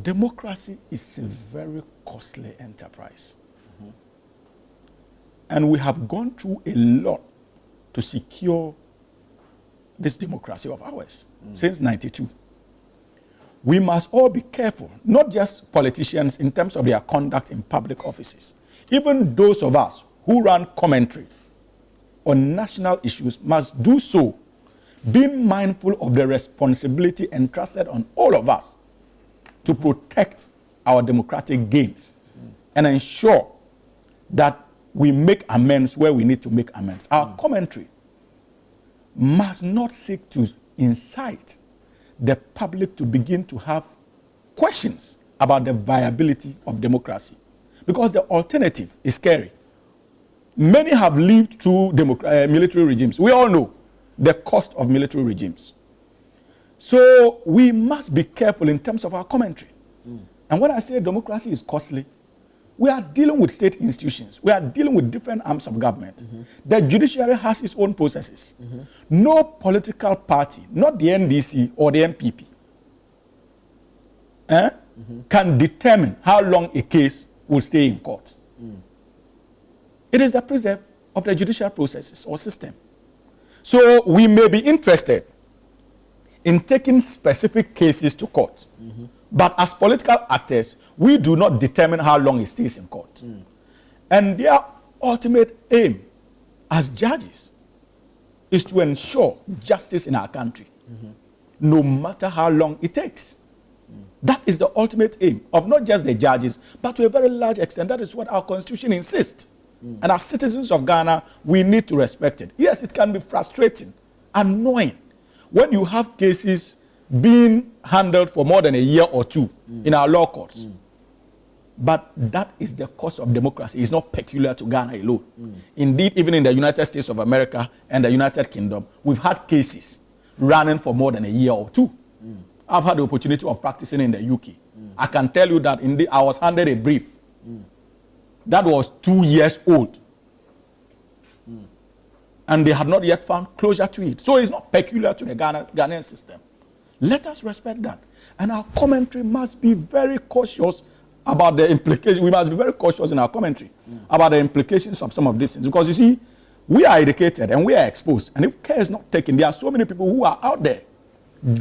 Democracy is a very costly enterprise. And we have gone through a lot to secure this democracy of ours since 92. We must all be careful, not just politicians in terms of their conduct in public offices. Even those of us who run commentary on national issues must do so, being mindful of the responsibility entrusted on all of us to protect our democratic gains and ensure that we make amends where we need to make amends. Our commentary must not seek to incite the public to begin to have questions about the viability of democracy, because the alternative is scary. Many have lived through military regimes. We all know the cost of military regimes. So we must be careful in terms of our commentary. And when I say democracy is costly, we are dealing with state institutions. We are dealing with different arms of government. The judiciary has its own processes. No political party, not the NDC or the NPP, can determine how long a case will stay in court. It is the preserve of the judicial processes or system. So we may be interested in taking specific cases to court. But as political actors, we do not determine how long it stays in court. And their ultimate aim as judges is to ensure justice in our country, no matter how long it takes. That is the ultimate aim of not just the judges, but to a very large extent, that is what our constitution insists. And as citizens of Ghana, we need to respect it. Yes, it can be frustrating, annoying, when you have cases being handled for more than a year or two in our law courts. But that is the cost of democracy. It's not peculiar to Ghana alone. Indeed, even in the United States of America and the United Kingdom, we've had cases running for more than a year or two. I've had the opportunity of practicing in the UK. I can tell you that indeed I was handed a brief that was 2 years old. And they had not yet found closure to it. So it's not peculiar to the Ghanaian system. Let us respect that. And our commentary must be very cautious about the implications. We must be very cautious in our commentary about the implications of some of these things. Because you see, we are educated and we are exposed. And if care is not taken, there are so many people who are out there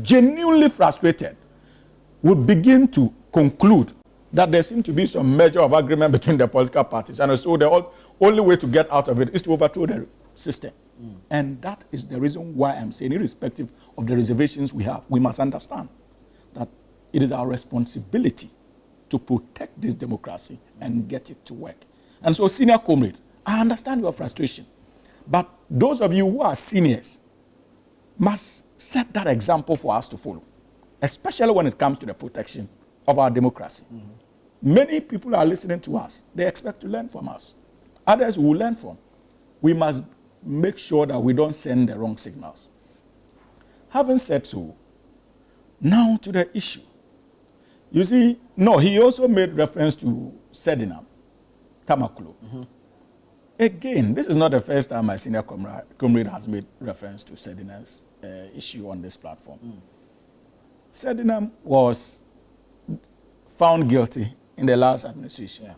genuinely frustrated, would begin to conclude that there seems to be some measure of agreement between the political parties. And so the only way to get out of it is to overthrow the system. And that is the reason why I'm saying, irrespective of the reservations we have, we must understand that it is our responsibility to protect this democracy and get it to work. And so, senior comrade, I understand your frustration. But those of you who are seniors must set that example for us to follow, especially when it comes to the protection of our democracy. Many people are listening to us. They expect to learn from us. Others will learn from. We must make sure that we don't send the wrong signals. Having said so, now to the issue. You see, no, he also made reference to Sedinam Tamakloe. Again, this is not the first time my senior comrade has made reference to Sedinam's issue on this platform. Sedinam was found guilty in the last administration.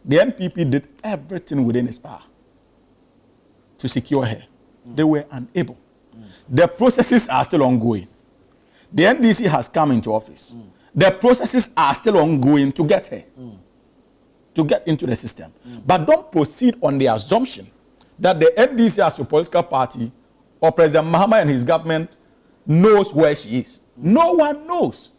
The NPP did everything within its power to secure her. They were unable. The processes are still ongoing. The NDC has come into office. The processes are still ongoing to get her, to get into the system. But don't proceed on the assumption that the NDC as a political party or President Mahama and his government knows where she is. No one knows.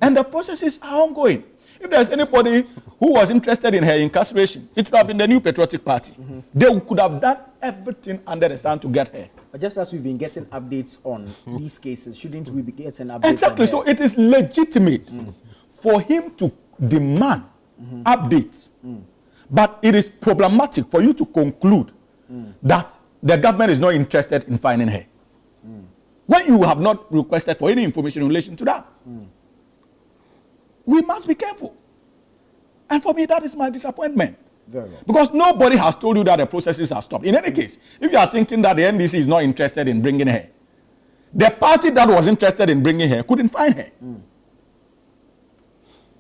And the processes are ongoing. If there's anybody who was interested in her incarceration, it would have been the New Patriotic Party. They could have done everything under the sun to get her. But just as we've been getting updates on these cases, shouldn't we be getting updates? Exactly. So it is legitimate for him to demand updates. But it is problematic for you to conclude that the government is not interested in finding her, when you have not requested for any information in relation to that. We must be careful. And for me, that is my disappointment. Very well. Because nobody has told you that the processes are stopped. In any case, if you are thinking that the NDC is not interested in bringing her, the party that was interested in bringing her couldn't find her.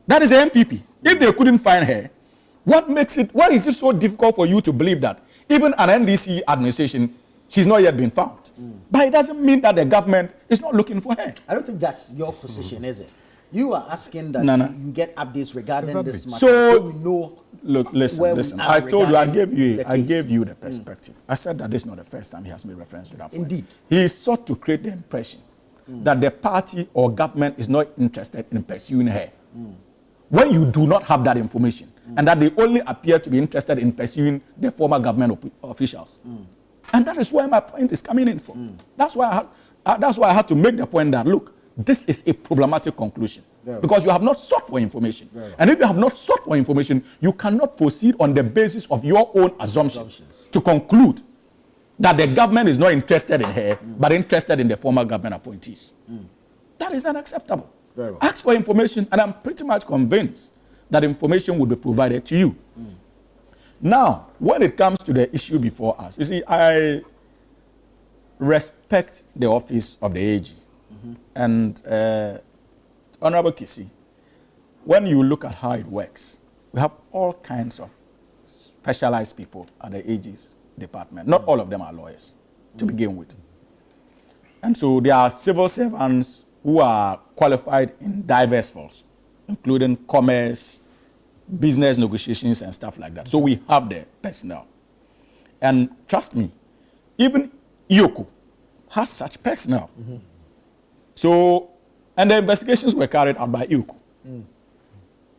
That is the NPP. If they couldn't find her, why is it so difficult for you to believe that even an NDC administration, she's not yet been found? But it doesn't mean that the government is not looking for her. I don't think that's your position, is it? You are asking that you get updates regarding this matter, so we know. Look, listen. I told you, I gave you the perspective. I said that this is not the first time he has made reference to that point. Indeed. He sought to create the impression that the party or government is not interested in pursuing her. When you do not have that information, and that they only appear to be interested in pursuing the former government officials. And that is where my point is coming in from. That's why I had to make the point that, look, this is a problematic conclusion. Because you have not sought for information. And if you have not sought for information, you cannot proceed on the basis of your own assumptions to conclude that the government is not interested in her, but interested in the former government appointees. That is unacceptable. Ask for information, and I'm pretty much convinced that information will be provided to you. Now, when it comes to the issue before us, you see, I respect the office of the AG. And Honorable Kisi, when you look at how it works, we have all kinds of specialized people at the AG's department. Not all of them are lawyers, to begin with. And so there are civil servants who are qualified in diverse fields, including commerce, business negotiations, and stuff like that. So we have the personnel. And trust me, even IOCO has such personnel. So, and the investigations were carried out by IOCO.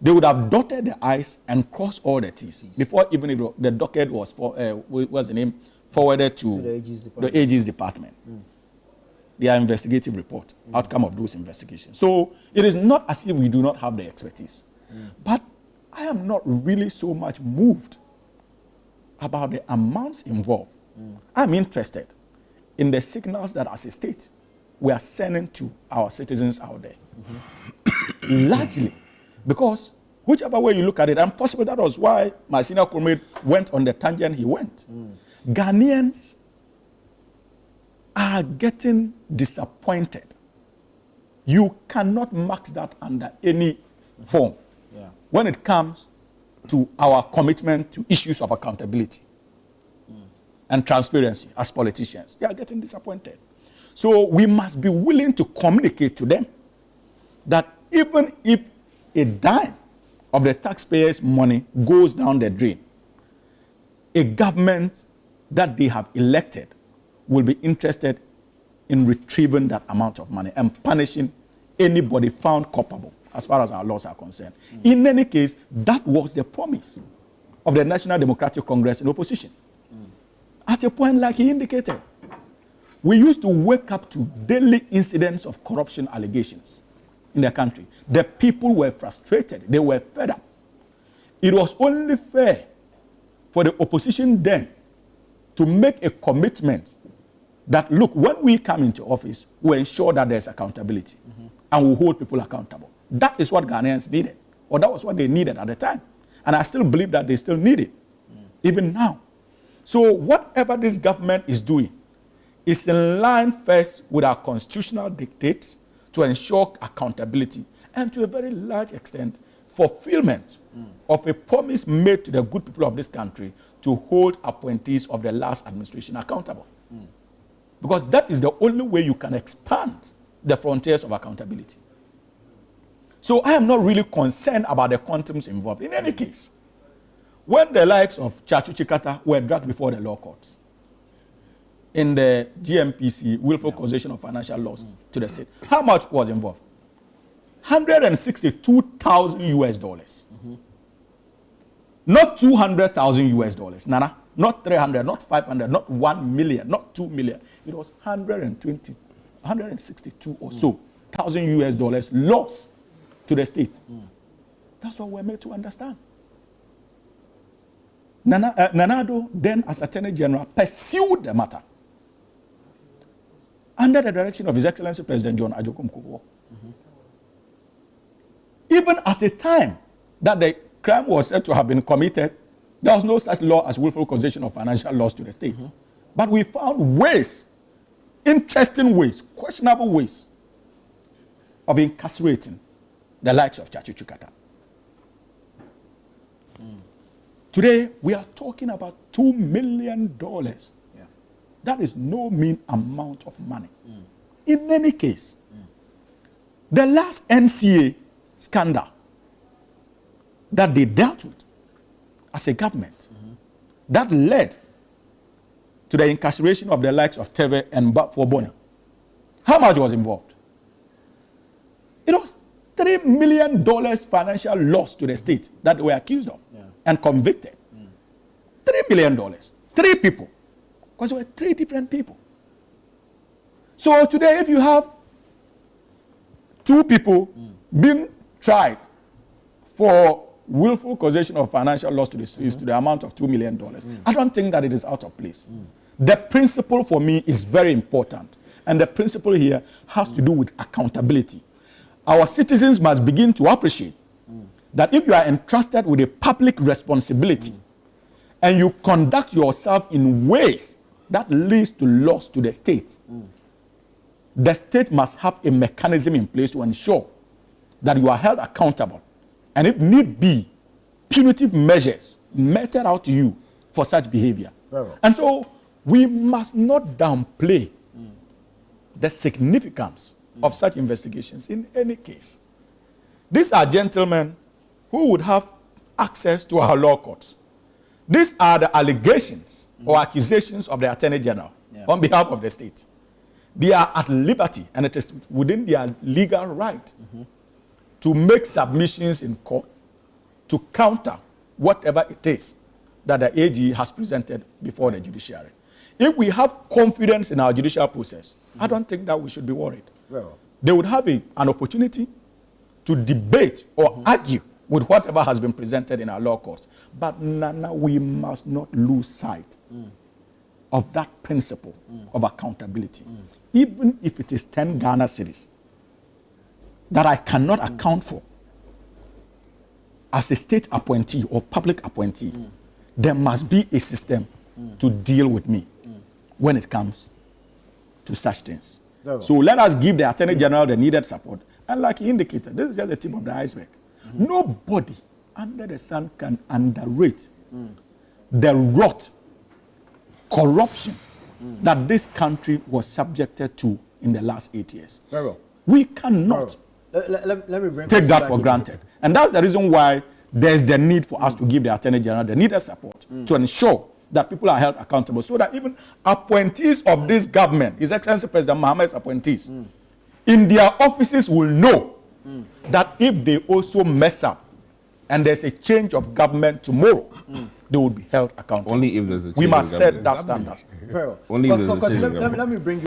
They would have dotted the I's and crossed all the T's before even if the docket was forwarded to the AG's department. Their investigative report, outcome of those investigations. So it is not as if we do not have the expertise. But I am not really so much moved about the amounts involved. I'm interested in the signals that as a state we are sending to our citizens out there. Largely because whichever way you look at it, and possibly that was why my senior comrade went on the tangent he went. Ghanaians are getting disappointed. You cannot mark that under any form when it comes to our commitment to issues of accountability and transparency as politicians. They are getting disappointed. So we must be willing to communicate to them that even if a dime of the taxpayers' money goes down the drain, a government that they have elected will be interested in retrieving that amount of money and punishing anybody found culpable as far as our laws are concerned. In any case, that was the promise of the National Democratic Congress in opposition. At a point like he indicated, we used to wake up to daily incidents of corruption allegations in the country. The people were frustrated. They were fed up. It was only fair for the opposition then to make a commitment that, look, when we come into office, we ensure that there's accountability and we hold people accountable. That is what Ghanaians needed, or that was what they needed at the time. And I still believe that they still need it, even now. So whatever this government is doing is in line first with our constitutional dictates to ensure accountability and to a very large extent fulfillment of a promise made to the good people of this country to hold appointees of the last administration accountable. Because that is the only way you can expand the frontiers of accountability. So I am not really concerned about the quantums involved. In any case, when the likes of Chachu Chikata were dragged before the law courts in the GMPC, willful causation of financial loss to the state, how much was involved? $162,000 US. Not $200,000 US. Nana, not 300, not 500, not 1 million, not 2 million. It was 162 or so thousand US loss to the state. That's what we're made to understand. Nanado, then as Attorney General, pursued the matter under the direction of His Excellency President John Ajokum Kufuor. Even at a time that the crime was said to have been committed, there was no such law as willful causation of financial loss to the state. But we found ways, interesting ways, questionable ways of incarcerating the likes of Chachu Chikata. Today, we are talking about $2 million. Yeah. That is no mean amount of money. In any case, the last NCA scandal that they dealt with as a government, that led to the incarceration of the likes of Teve and Bafo-Boni. How much was involved? It was $3 million financial loss to the state that they were accused of and convicted. $3 million. 3 people. Because there were 3 different people. So today, if you have 2 people being tried for willful causation of financial loss to the states to the amount of $2 million, I don't think that it is out of place. The principle for me is very important. And the principle here has to do with accountability. Our citizens must begin to appreciate that if you are entrusted with a public responsibility and you conduct yourself in ways that leads to loss to the state, the state must have a mechanism in place to ensure that you are held accountable. And if need be, punitive measures meted out to you for such behavior. And so we must not downplay the significance of such investigations in any case. These are gentlemen who would have access to our law courts. These are the allegations or accusations of the Attorney General on behalf of the state. They are at liberty, and it is within their legal right to make submissions in court to counter whatever it is that the AG has presented before the judiciary. If we have confidence in our judicial process, I don't think that we should be worried. They would have an opportunity to debate or argue with whatever has been presented in our law courts. But Nana, we must not lose sight of that principle of accountability. Even if it is 10 Ghana cedis that I cannot account for as a state appointee or public appointee, there must be a system to deal with me when it comes to such things. So let us give the Attorney General the needed support. And like he indicated, this is just the tip of the iceberg. Nobody under the sun can underrate the rot, corruption that this country was subjected to in the last 8 years. We cannot let me bring take that for granted. And that's the reason why there's the need for us to give the Attorney General the needed support to ensure that people are held accountable, so that even appointees of this government, His Excellency President Mohammed's appointees, in their offices will know that if they also mess up and there's a change of government tomorrow, they will be held accountable. Only if there's a change we must of set government. that standard. Very well. Only if there's a change of Let me bring you